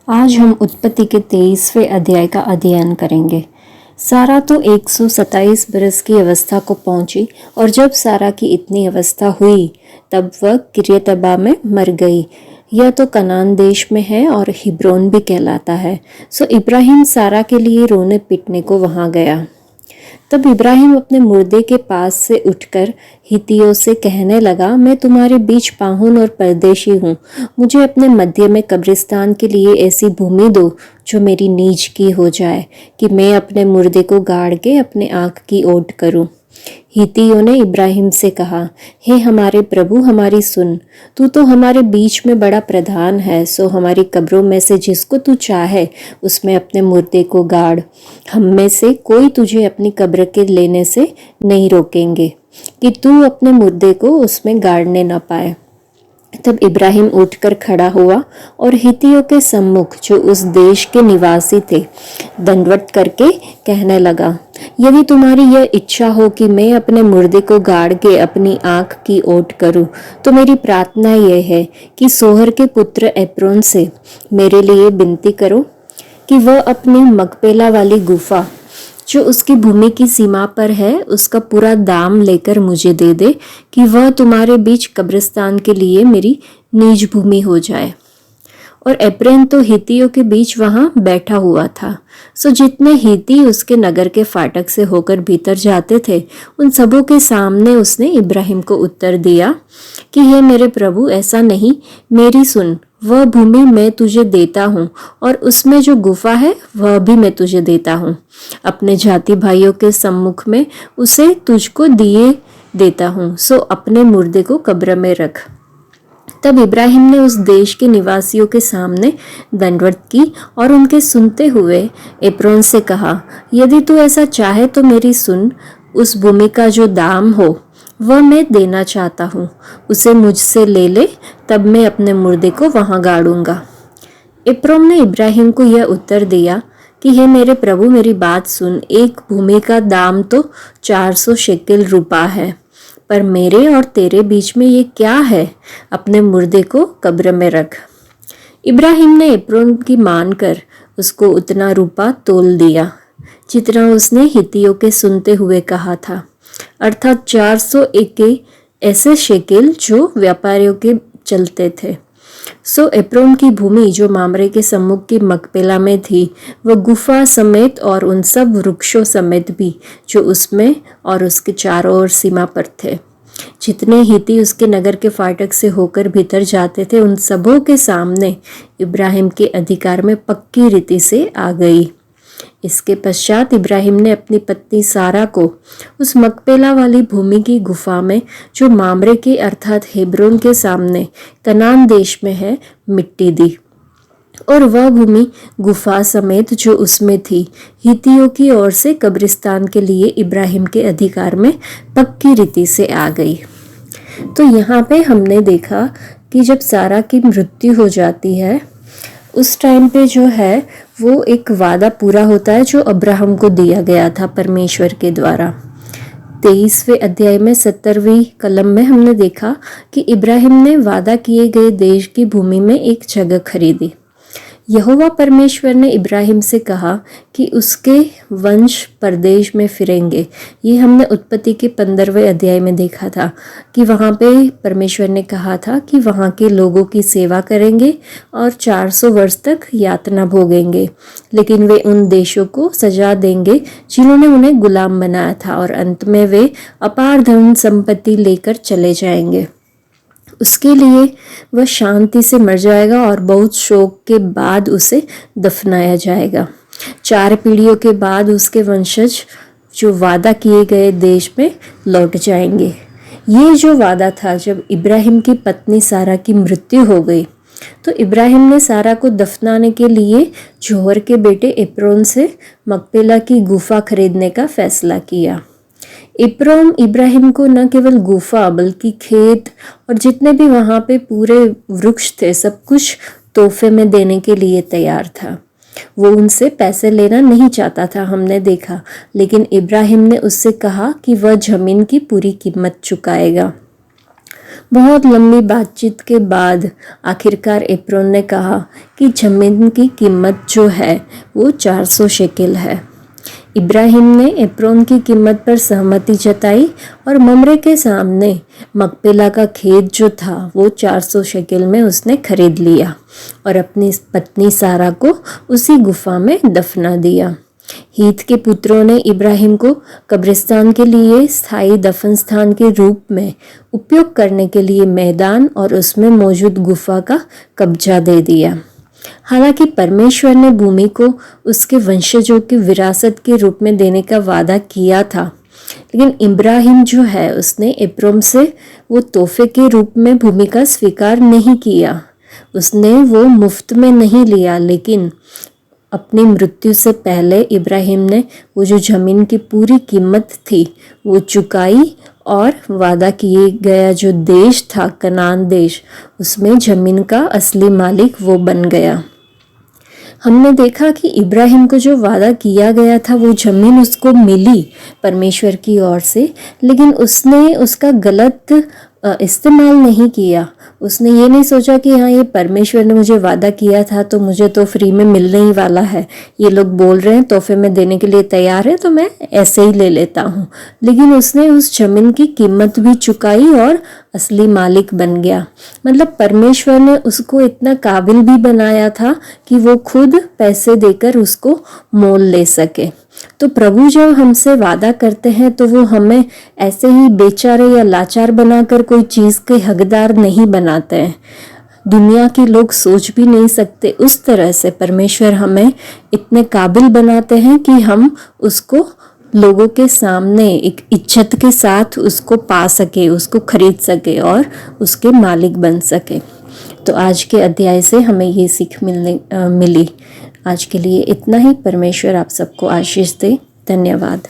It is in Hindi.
आज हम उत्पत्ति के 23वें अध्याय का अध्ययन करेंगे। सारा तो 127 बरस की अवस्था को पहुंची और जब सारा की इतनी अवस्था हुई तब वह किर्यतबा में मर गई। यह तो कनान देश में है और हिब्रोन भी कहलाता है। सो इब्राहिम सारा के लिए रोने पीटने को वहां गया। तब इब्राहिम अपने मुर्दे के पास से उठकर हित्तियों से कहने लगा, मैं तुम्हारे बीच पाहुन और परदेशी हूँ। मुझे अपने मध्य में कब्रिस्तान के लिए ऐसी भूमि दो जो मेरी नीज की हो जाए, कि मैं अपने मुर्दे को गाड़ के अपने आँख की ओट करूँ। हित्तियों ने इब्राहिम से कहा, हे हमारे प्रभु, हमारी सुन। तू तो हमारे बीच में बड़ा प्रधान है, सो हमारी कब्रों में से जिसको तू चाहे उसमें अपने मुर्दे को गाड़। हम में से कोई तुझे अपनी कब्र के लेने से नहीं रोकेंगे कि तू अपने मुर्दे को उसमें गाड़ने न पाए। तब इब्राहिम उठकर खड़ा हुआ और हित्तियों के सम्मुख, जो उस देश के निवासी थे, दंडवत करके कहने लगा, यदि तुम्हारी यह इच्छा हो कि मैं अपने मुर्दे को गाड़ के अपनी आँख की ओट करूं, तो मेरी प्रार्थना यह है कि सोहर के पुत्र एप्रोन से मेरे लिए विनती करो कि वह अपनी मकपेला वाली गुफा जो उसकी भूमि की सीमा पर है उसका पूरा दाम लेकर मुझे दे दे, कि वह तुम्हारे बीच कब्रिस्तान के लिए मेरी निज भूमि हो जाए। और एप्रेन तो हित्तियों के बीच वहां बैठा हुआ था। सो जितने हित्ती उसके नगर के फाटक से होकर भीतर जाते थे, उन सबों के सामने उसने इब्राहिम को उत्तर दिया कि हे मेरे प्रभु, ऐसा नहीं, मेरी सुन। वह भूमि मैं तुझे देता हूँ और उसमें जो गुफा है वह भी मैं तुझे देता हूँ। अपने जाति भाइयों के सम्मुख में उसे तुझको दिए देता हूँ, सो अपने मुर्दे को कब्र में रख। तब इब्राहिम ने उस देश के निवासियों के सामने दंडवत की और उनके सुनते हुए एप्रोन से कहा, यदि तू ऐसा चाहे तो मेरी सुन। उस भूमि का जो दाम हो वह मैं देना चाहता हूँ, उसे मुझसे ले ले, तब मैं अपने मुर्दे को वहां गाड़ूंगा। एप्रोन ने इब्राहिम को यह उत्तर दिया कि हे मेरे प्रभु, मेरी बात सुन। एक भूमि का दाम तो 400 शेकेल रुपा है, पर मेरे और तेरे बीच में ये क्या है? अपने मुर्दे को कब्र में रख। इब्राहिम ने एप्रोन की मानकर उसको उतना रुपा तोल दिया जितना उसने हित्तियों के सुनते हुए कहा था, अर्थात 400 एके ऐसे शेकेल जो व्यापारियों के चलते थे। सो एप्रोन की भूमि जो मामरे के सम्मुख की मकपेला में थी, वह गुफा समेत और उन सब वृक्षों समेत भी जो उसमें और उसके चारों ओर सीमा पर थे, जितने हित्ती उसके नगर के फाटक से होकर भीतर जाते थे, उन सबों के सामने इब्राहिम के अधिकार में पक्की रीति से आ गई। इसके पश्चात इब्राहिम ने अपनी पत्नी सारा को उस मकपेला वाली भूमि की गुफा में, जो मामरे के अर्थात हेब्रोन के सामने कनान देश में है, मिट्टी दी। और वह भूमि गुफा समेत जो उसमें थी, हित्तियों की ओर से कब्रिस्तान के लिए इब्राहिम के अधिकार में पक्की रीति से आ गई। तो यहाँ पे हमने देखा कि जब सारा की मृत्यु हो जाती है, उस टाइम पे जो है वो एक वादा पूरा होता है जो अब्राहम को दिया गया था परमेश्वर के द्वारा। 23वें अध्याय में 70वीं कलम में हमने देखा कि इब्राहिम ने वादा किए गए देश की भूमि में एक जगह खरीदी। यहोवा परमेश्वर ने इब्राहिम से कहा कि उसके वंश परदेश में फिरेंगे। ये हमने उत्पत्ति के 15वें अध्याय में देखा था कि वहाँ पे परमेश्वर ने कहा था कि वहाँ के लोगों की सेवा करेंगे और 400 वर्ष तक यातना भोगेंगे, लेकिन वे उन देशों को सजा देंगे जिन्होंने उन्हें गुलाम बनाया था, और अंत में वे अपार धन संपत्ति लेकर चले जाएंगे। उसके लिए वह शांति से मर जाएगा और बहुत शोक के बाद उसे दफनाया जाएगा। 4 पीढ़ियों के बाद उसके वंशज जो वादा किए गए देश में लौट जाएंगे। ये जो वादा था, जब इब्राहिम की पत्नी सारा की मृत्यु हो गई तो इब्राहिम ने सारा को दफनाने के लिए जोहर के बेटे एप्रोन से मकपेला की गुफा खरीदने का फैसला किया। एप्रोन इब्राहिम को न केवल गुफा बल्कि खेत और जितने भी वहाँ पे पूरे वृक्ष थे, सब कुछ तोहफे में देने के लिए तैयार था। वो उनसे पैसे लेना नहीं चाहता था, हमने देखा, लेकिन इब्राहिम ने उससे कहा कि वह जमीन की पूरी कीमत चुकाएगा। बहुत लंबी बातचीत के बाद आखिरकार एप्रोन ने कहा कि ज़मीन की कीमत जो है वो 400 शेकेल है। इब्राहिम ने एप्रोन की कीमत पर सहमति जताई और ममरे के सामने मकपेला का खेत जो था वो 400 शेकेल में उसने खरीद लिया और अपनी पत्नी सारा को उसी गुफा में दफना दिया। हीथ के पुत्रों ने इब्राहिम को कब्रिस्तान के लिए स्थायी दफन स्थान के रूप में उपयोग करने के लिए मैदान और उसमें मौजूद गुफा का कब्जा दे दिया। हालांकि परमेश्वर ने भूमि को उसके वंशजों की विरासत के रूप में देने का वादा किया था, लेकिन इब्राहिम जो है उसने एप्रोन से वो तोहफे के रूप में भूमि का स्वीकार नहीं किया। उसने वो मुफ्त में नहीं लिया, लेकिन अपनी मृत्यु से पहले इब्राहिम ने वो जो ज़मीन की पूरी कीमत थी वो चुकाई और वादा किए गया जो देश था कनान देश, उसमें ज़मीन का असली मालिक वो बन गया। हमने देखा कि इब्राहिम को जो वादा किया गया था वो ज़मीन उसको मिली परमेश्वर की ओर से, लेकिन उसने उसका गलत इस्तेमाल नहीं किया। उसने ये नहीं सोचा कि हाँ ये परमेश्वर ने मुझे वादा किया था तो मुझे तो फ्री में मिलने ही वाला है, ये लोग बोल रहे हैं तोहफे में देने के लिए तैयार है तो मैं ऐसे ही ले लेता हूँ। लेकिन उसने उस ज़मीन की कीमत भी चुकाई और असली मालिक बन गया। मतलब परमेश्वर ने उसको इतना काबिल भी बनाया था कि वो खुद पैसे देकर उसको मोल ले सके। तो प्रभु जब हमसे वादा करते हैं तो वो हमें ऐसे ही बेचारे या लाचार बनाकर कोई चीज़ के हकदार नहीं बनाते हैं। दुनिया के लोग सोच भी नहीं सकते उस तरह से परमेश्वर हमें इतने काबिल बनाते हैं कि हम उसको लोगों के सामने एक इज्जत के साथ उसको पा सके, उसको खरीद सके और उसके मालिक बन सके। तो आज के अध्याय से हमें ये सीख मिली। आज के लिए इतना ही। परमेश्वर आप सबको आशीष दे। धन्यवाद।